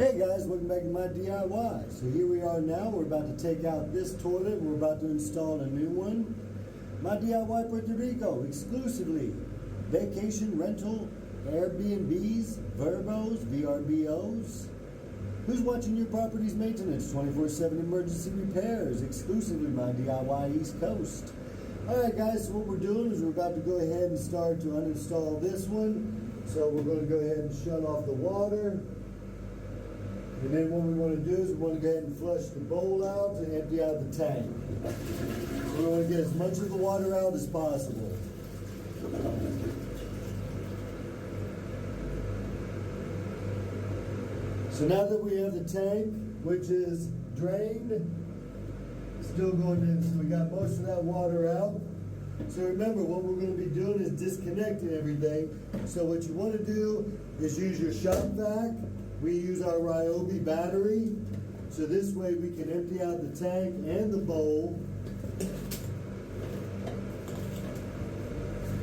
Hey guys, welcome back to my DIY. So here we are now, we're about to take out this toilet, we're about to install a new one. My DIY Puerto Rico, exclusively vacation rental, Airbnbs, Verbos, VRBOs. Who's watching your property's maintenance? 24/7 emergency repairs, exclusively my DIY East Coast. Alright guys, so what we're doing is we're about to go ahead and start to uninstall this one. So we're going to go ahead and shut off the water. And then what we want to do is we want to go ahead and flush the bowl out and empty out the tank. So we want to get as much of the water out as possible. So now that we have the tank, which is drained, still going in, so we got most of that water out. So remember, what we're going to be doing is disconnecting everything. So what you want to do is use your shop vac. We use our Ryobi battery, so this way we can empty out the tank and the bowl.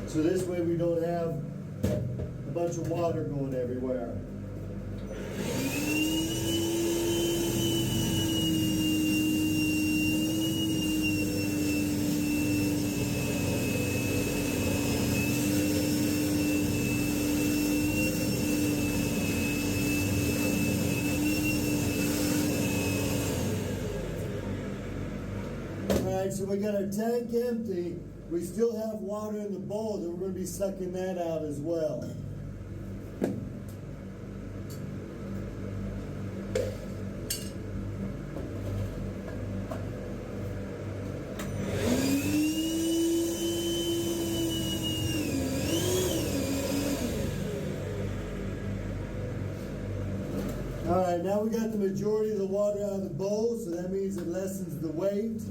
So this way we don't have a bunch of water going everywhere. Alright, so we got our tank empty. We still have water in the bowl, that we're going to be sucking that out as well. Alright, now we got the majority of the water out of the bowl, so that means it lessens the weight.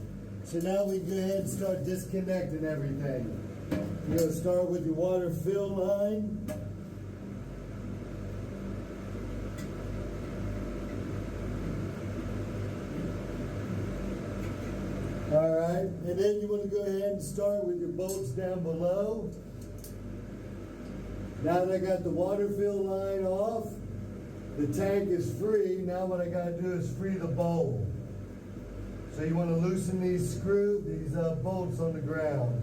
So now we can go ahead and start disconnecting everything. You're going to start with your water fill line. Alright, and then you want to go ahead and start with your bolts down below. Now that I got the water fill line off, the tank is free. Now what I got to do is free the bowl. So you want to loosen these bolts on the ground.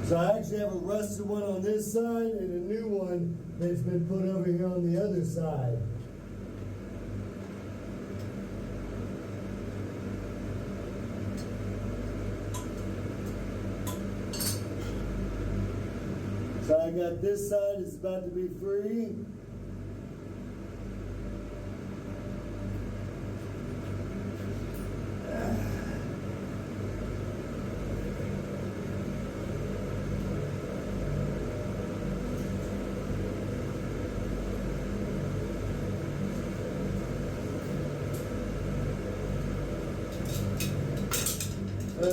So I actually have a rusted one on this side and a new one that's been put over here on the other side. So I got this side, it's about to be free.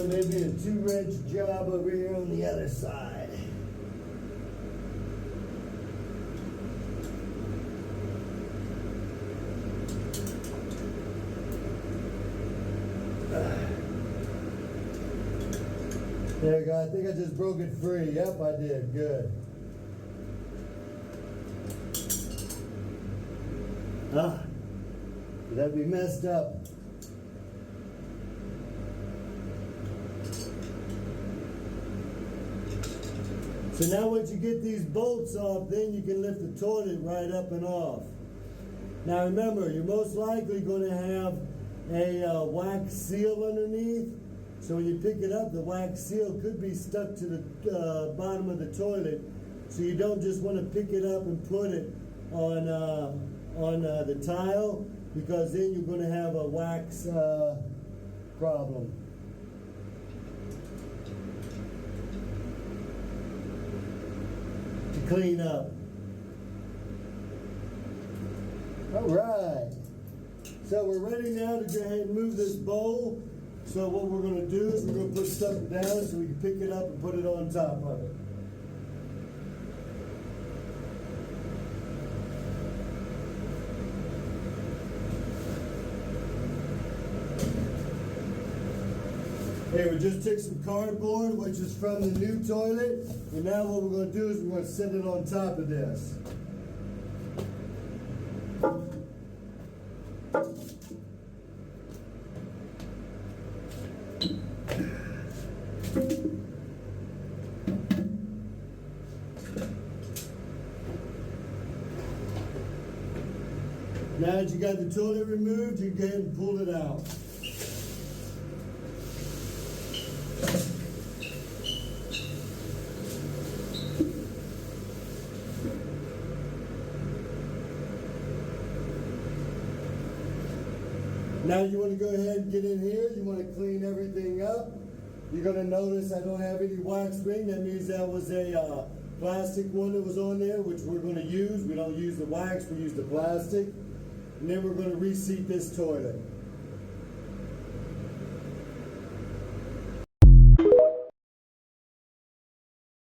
Maybe a 2-wrench job over here on the other side. There we go. I think I just broke it free. Yep, I did. Good. That'd be messed up. So now once you get these bolts off, then you can lift the toilet right up and off. Now remember, you're most likely going to have a wax seal underneath. So when you pick it up, the wax seal could be stuck to the bottom of the toilet. So you don't just want to pick it up and put it on the tile, because then you're going to have a wax problem. Clean up. All right. So we're ready now to go ahead and move this bowl. So what we're going to do is we're going to put something down so we can pick it up and put it on top of it. Hey, we just took some cardboard, which is from the new toilet, and now what we're going to do is we're going to set it on top of this. Now that you got the toilet removed, you can go ahead and pull it out. Now you want to go ahead and get in here. You want to clean everything up. You're going to notice I don't have any wax ring. That means that was a plastic one that was on there, which we're going to use. We don't use the wax, we use the plastic. And then we're going to reseat this toilet.